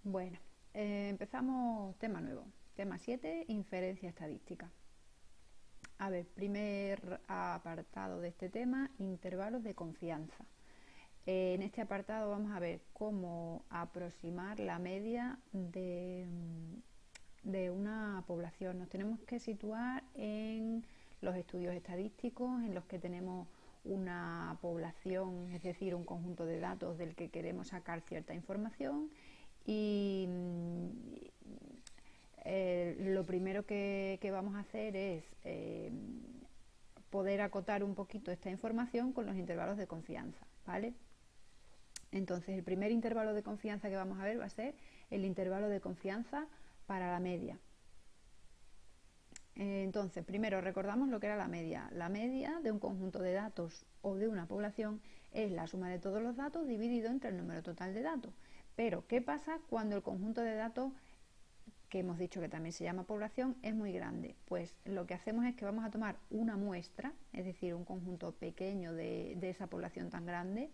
Bueno, empezamos tema nuevo. Tema 7, inferencia estadística. A ver, primer apartado de este tema, intervalos de confianza. En este apartado vamos a ver cómo aproximar la media de una población. Nos tenemos que situar en los estudios estadísticos en los que tenemos una población, es decir, un conjunto de datos del que queremos sacar cierta información y lo primero que vamos a hacer es poder acotar un poquito esta información con los intervalos de confianza, ¿vale? Entonces, el primer intervalo de confianza que vamos a ver va a ser el intervalo de confianza para la media. Entonces, primero recordamos lo que era la media. La media de un conjunto de datos o de una población es la suma de todos los datos dividido entre el número total de datos. Pero, ¿qué pasa cuando el conjunto de datos, que hemos dicho que también se llama población, es muy grande? Pues lo que hacemos es que vamos a tomar una muestra, es decir, un conjunto pequeño de esa población tan grande.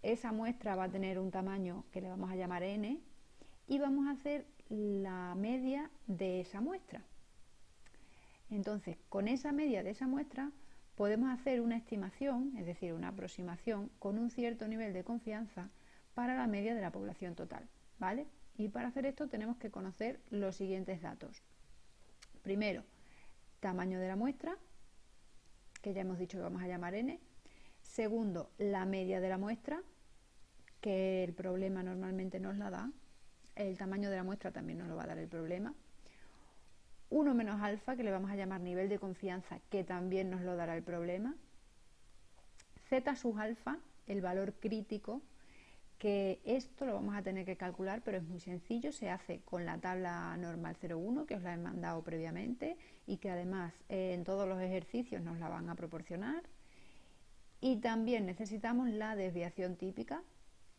Esa muestra va a tener un tamaño que le vamos a llamar n y vamos a hacer la media de esa muestra. Entonces, con esa media de esa muestra podemos hacer una estimación, es decir, una aproximación con un cierto nivel de confianza para la media de la población total, ¿vale? Y para hacer esto tenemos que conocer los siguientes datos. Primero, tamaño de la muestra, que ya hemos dicho que vamos a llamar n. Segundo, la media de la muestra, que el problema normalmente nos la da. El tamaño de la muestra también nos lo va a dar el problema. 1 menos alfa, que le vamos a llamar nivel de confianza, que también nos lo dará el problema. Z sub alfa, el valor crítico, que esto lo vamos a tener que calcular, pero es muy sencillo, se hace con la tabla normal 01, que os la he mandado previamente y que además en todos los ejercicios nos la van a proporcionar. Y también necesitamos la desviación típica,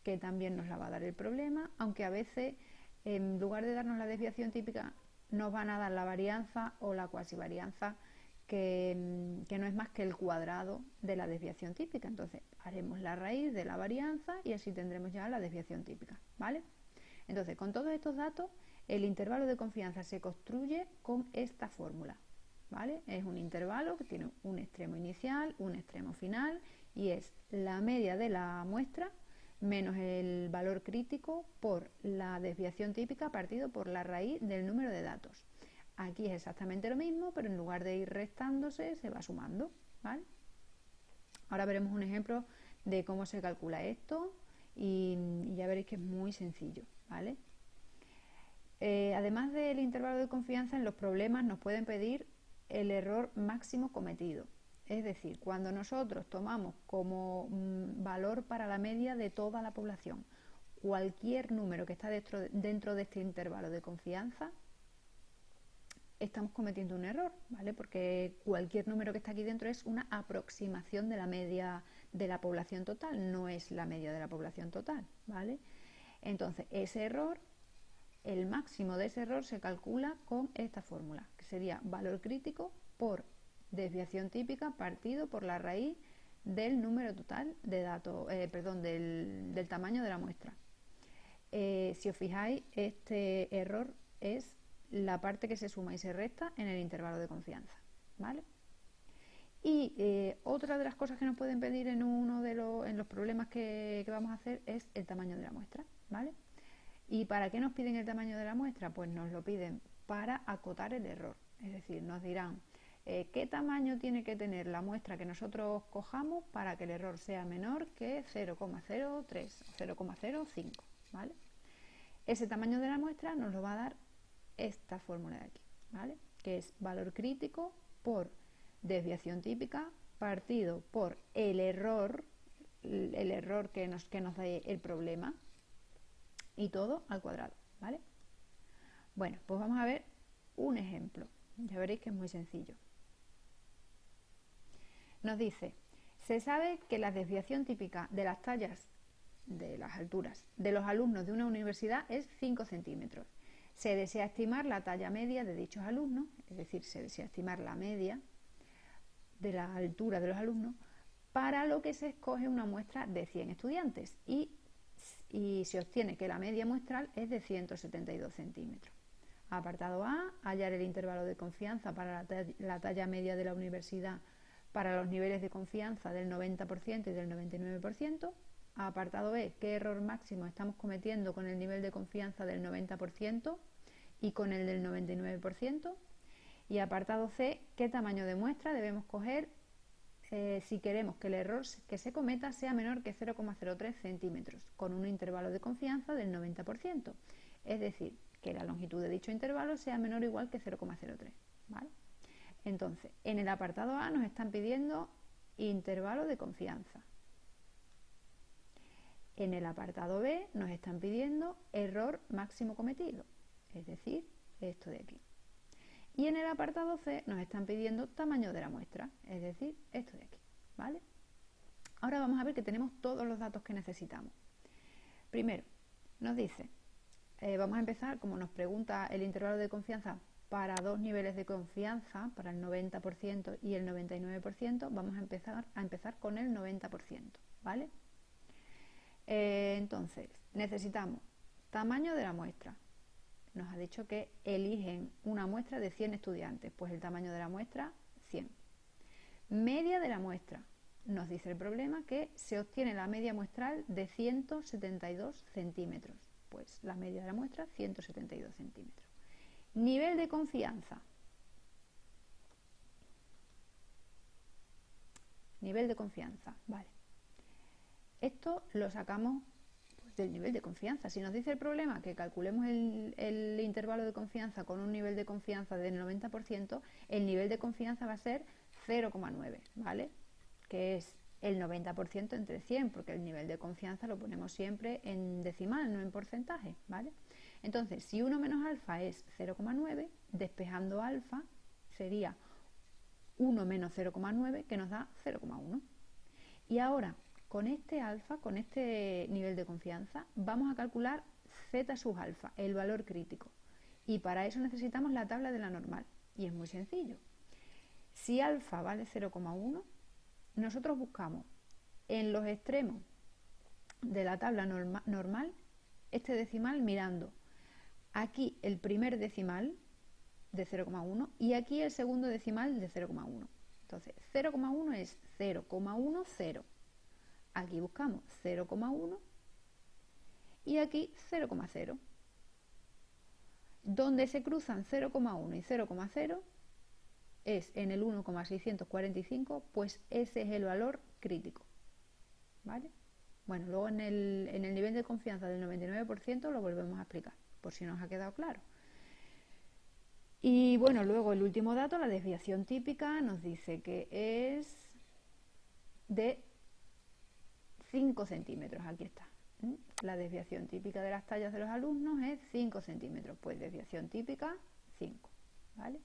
que también nos la va a dar el problema, aunque a veces en lugar de darnos la desviación típica nos van a dar la varianza o la cuasivarianza, que no es más que el cuadrado de la desviación típica. Entonces haremos la raíz de la varianza y así tendremos ya la desviación típica, ¿vale? Entonces, con todos estos datos, el intervalo de confianza se construye con esta fórmula, ¿vale? Es un intervalo que tiene un extremo inicial, un extremo final, y es la media de la muestra menos el valor crítico por la desviación típica partido por la raíz del número de datos. Aquí es exactamente lo mismo, pero en lugar de ir restándose, se va sumando, ¿vale? Ahora veremos un ejemplo de cómo se calcula esto y ya veréis que es muy sencillo, ¿vale? Además del intervalo de confianza, en los problemas nos pueden pedir el error máximo cometido. Es decir, cuando nosotros tomamos como valor para la media de toda la población cualquier número que está dentro de este intervalo de confianza, estamos cometiendo un error, ¿vale? Porque cualquier número que está aquí dentro es una aproximación de la media de la población total, no es la media de la población total, ¿vale? Entonces, ese error, el máximo de ese error se calcula con esta fórmula, que sería valor crítico por desviación típica partido por la raíz del número total de datos, del tamaño de la muestra. Si os fijáis, este error es la parte que se suma y se resta en el intervalo de confianza, ¿vale? Y otra de las cosas que nos pueden pedir en los problemas que vamos a hacer es el tamaño de la muestra, ¿vale? ¿Y para qué nos piden el tamaño de la muestra? Pues nos lo piden para acotar el error, es decir, nos dirán qué tamaño tiene que tener la muestra que nosotros cojamos para que el error sea menor que 0,03 o 0,05, ¿vale? Ese tamaño de la muestra nos lo va a dar esta fórmula de aquí, ¿vale? Que es valor crítico por desviación típica partido por el error que nos dé el problema, y todo al cuadrado, ¿vale? Bueno, pues vamos a ver un ejemplo. Ya veréis que es muy sencillo. Nos dice, se sabe que la desviación típica de las tallas, de las alturas, de los alumnos de una universidad es 5 centímetros. Se desea estimar la talla media de dichos alumnos, es decir, se desea estimar la media de la altura de los alumnos, para lo que se escoge una muestra de 100 estudiantes y y se obtiene que la media muestral es de 172 centímetros. Apartado A, hallar el intervalo de confianza para la talla media de la universidad para los niveles de confianza del 90% y del 99%. Apartado B, qué error máximo estamos cometiendo con el nivel de confianza del 90% y con el del 99%. Y apartado C, qué tamaño de muestra debemos coger si queremos que el error que se cometa sea menor que 0,03 centímetros, con un intervalo de confianza del 90%. Es decir, que la longitud de dicho intervalo sea menor o igual que 0,03. ¿Vale? Entonces, en el apartado A nos están pidiendo intervalo de confianza. En el apartado B nos están pidiendo error máximo cometido, es decir, esto de aquí. Y en el apartado C nos están pidiendo tamaño de la muestra, es decir, esto de aquí, ¿vale? Ahora vamos a ver que tenemos todos los datos que necesitamos. Primero, nos dice, vamos a empezar, como nos pregunta el intervalo de confianza para dos niveles de confianza, para el 90% y el 99%, vamos a empezar con el 90%, ¿vale? Entonces, necesitamos tamaño de la muestra. Nos ha dicho que eligen una muestra de 100 estudiantes, pues el tamaño de la muestra, 100. Media de la muestra. Nos dice el problema que se obtiene la media muestral de 172 centímetros. Pues la media de la muestra, 172 centímetros. Nivel de confianza. Nivel de confianza, vale. Esto lo sacamos del nivel de confianza. Si nos dice el problema que calculemos el intervalo de confianza con un nivel de confianza del 90%, el nivel de confianza va a ser 0,9, ¿vale? Que es el 90% entre 100, porque el nivel de confianza lo ponemos siempre en decimal, no en porcentaje, ¿vale? Entonces, si 1 menos alfa es 0,9, despejando alfa sería 1 menos 0,9, que nos da 0,1. Y ahora, con este alfa, con este nivel de confianza, vamos a calcular z sub alfa, el valor crítico. Y para eso necesitamos la tabla de la normal. Y es muy sencillo. Si alfa vale 0,1, nosotros buscamos en los extremos de la tabla normal este decimal mirando aquí el primer decimal de 0,1 y aquí el segundo decimal de 0,1. Entonces, 0,1 es 0,10. Aquí buscamos 0,1 y aquí 0,0. Donde se cruzan 0,1 y 0,0 es en el 1,645, pues ese es el valor crítico. ¿Vale? Bueno, luego en el nivel de confianza del 99% lo volvemos a explicar, por si nos ha quedado claro. Y bueno, luego el último dato, la desviación típica, nos dice que es de 5 centímetros, aquí está. La desviación típica de las tallas de los alumnos es 5 centímetros, pues desviación típica 5, ¿vale?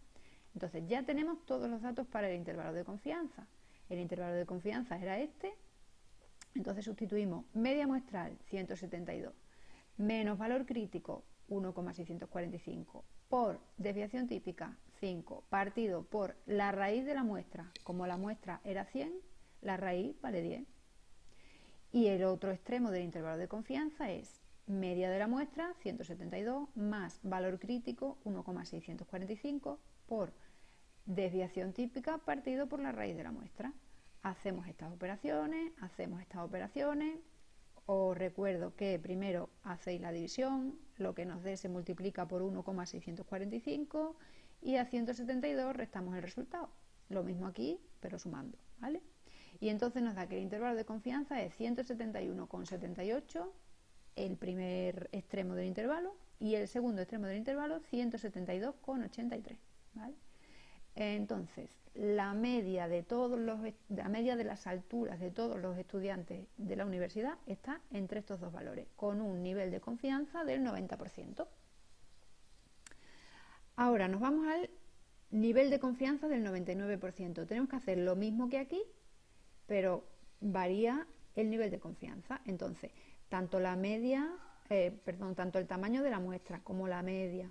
Entonces ya tenemos todos los datos para el intervalo de confianza. El intervalo de confianza era este, entonces sustituimos media muestral 172 menos valor crítico 1,645 por desviación típica 5 partido por la raíz de la muestra. Como la muestra era 100, la raíz vale 10. Y el otro extremo del intervalo de confianza es media de la muestra, 172, más valor crítico, 1,645, por desviación típica partido por la raíz de la muestra. Hacemos estas operaciones. Os recuerdo que primero hacéis la división, lo que nos dé se multiplica por 1,645 y a 172 restamos el resultado. Lo mismo aquí, pero sumando, ¿vale? Y entonces nos da que el intervalo de confianza es 171,78, el primer extremo del intervalo, y el segundo extremo del intervalo 172,83, ¿vale? Entonces, la media de las alturas de todos los estudiantes de la universidad está entre estos dos valores, con un nivel de confianza del 90%. Ahora nos vamos al nivel de confianza del 99%. Tenemos que hacer lo mismo que aquí, pero varía el nivel de confianza. Entonces, tanto el tamaño de la muestra como la media,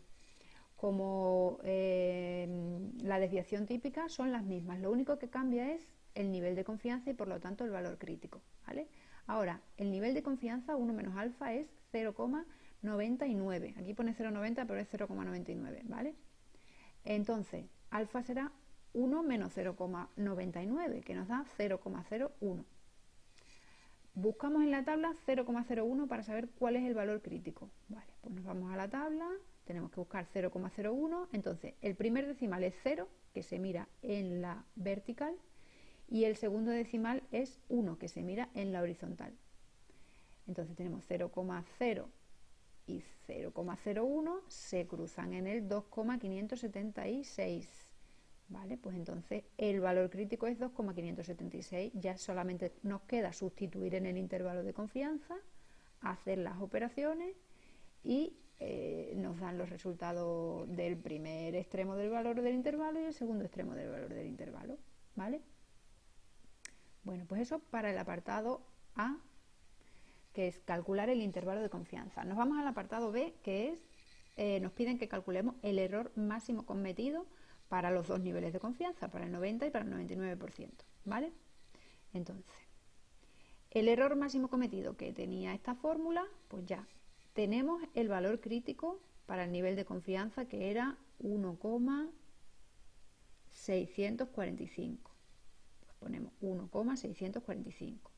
como la desviación típica son las mismas. Lo único que cambia es el nivel de confianza y por lo tanto el valor crítico, ¿vale? Ahora, el nivel de confianza 1 menos alfa es 0,99. Aquí pone 0,90, pero es 0,99, ¿vale? Entonces, alfa será 1 menos 0,99, que nos da 0,01. Buscamos en la tabla 0,01 para saber cuál es el valor crítico. Vale, pues nos vamos a la tabla, tenemos que buscar 0,01, entonces el primer decimal es 0, que se mira en la vertical, y el segundo decimal es 1, que se mira en la horizontal. Entonces tenemos 0,0 y 0,01 se cruzan en el 2,576. ¿Vale? Pues entonces el valor crítico es 2,576. Ya solamente nos queda sustituir en el intervalo de confianza, hacer las operaciones y nos dan los resultados del primer extremo del valor del intervalo y el segundo extremo del valor del intervalo. ¿Vale? Bueno, pues eso para el apartado A, que es calcular el intervalo de confianza. Nos vamos al apartado B, que es, nos piden que calculemos el error máximo cometido para los dos niveles de confianza, para el 90 y para el 99%, ¿vale? Entonces, el error máximo cometido que tenía esta fórmula, pues ya tenemos el valor crítico para el nivel de confianza, que era 1,645. Pues ponemos 1,645.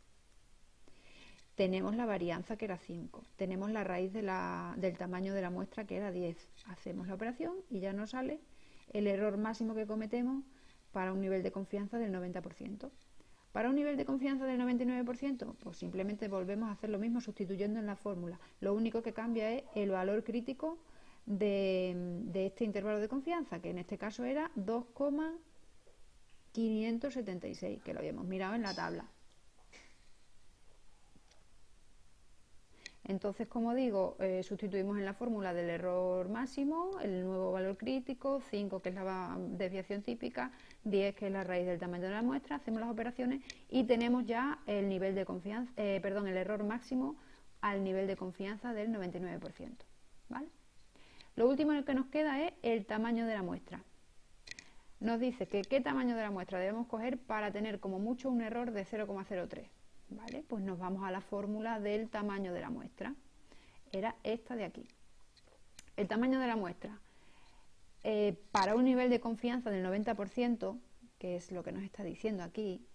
Tenemos la varianza, que era 5. Tenemos la raíz del tamaño de la muestra, que era 10. Hacemos la operación y ya nos sale el error máximo que cometemos para un nivel de confianza del 90%. Para un nivel de confianza del 99%, pues simplemente volvemos a hacer lo mismo sustituyendo en la fórmula. Lo único que cambia es el valor crítico de este intervalo de confianza, que en este caso era 2,576, que lo habíamos mirado en la tabla. Entonces, como digo, sustituimos en la fórmula del error máximo, el nuevo valor crítico, 5 que es la desviación típica, 10 que es la raíz del tamaño de la muestra, hacemos las operaciones y tenemos ya el nivel de confianza, el error máximo al nivel de confianza del 99%, ¿vale? Lo último que nos queda es el tamaño de la muestra. Nos dice que qué tamaño de la muestra debemos coger para tener como mucho un error de 0,03. ¿Vale? Pues nos vamos a la fórmula del tamaño de la muestra. Era esta de aquí. El tamaño de la muestra para un nivel de confianza del 90%, que es lo que nos está diciendo aquí,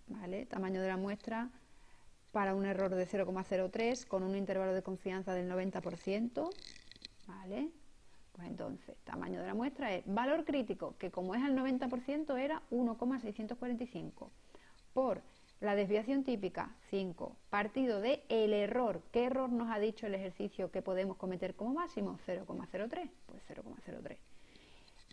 ¿vale? Tamaño de la muestra para un error de 0,03 con un intervalo de confianza del 90%, ¿vale? Pues entonces, tamaño de la muestra es valor crítico, que como es al 90% era 1,645, por la desviación típica, 5, partido de el error. ¿Qué error nos ha dicho el ejercicio que podemos cometer como máximo? 0,03, pues 0,03.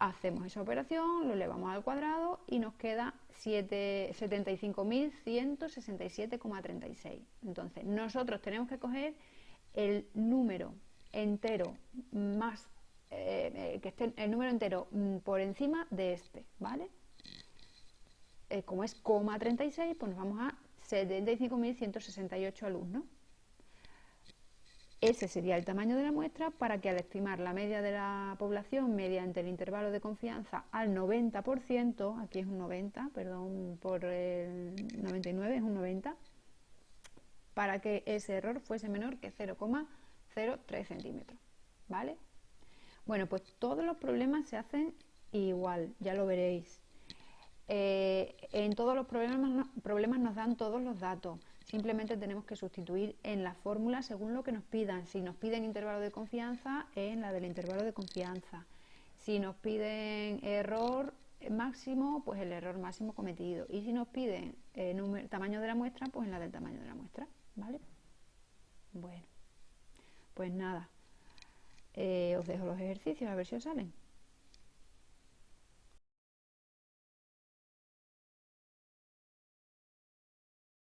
Hacemos esa operación, lo elevamos al cuadrado y nos queda 75.167,36. Entonces, nosotros tenemos que coger el número entero más, que esté el número entero por encima de este, ¿vale? Como es 36, pues nos vamos a 75.168 alumnos. Ese sería el tamaño de la muestra para que al estimar la media de la población mediante el intervalo de confianza al 90%, aquí es un 90, perdón por el 99, es un 90, para que ese error fuese menor que 0,03 centímetros, ¿vale? Bueno, pues todos los problemas se hacen igual, ya lo veréis. En todos los problemas nos dan todos los datos. Simplemente tenemos que sustituir en la fórmula según lo que nos pidan. Si nos piden intervalo de confianza, en la del intervalo de confianza. Si nos piden error máximo, pues el error máximo cometido. Y si nos piden tamaño de la muestra, pues en la del tamaño de la muestra, ¿vale? Bueno, pues nada, os dejo los ejercicios a ver si os salen.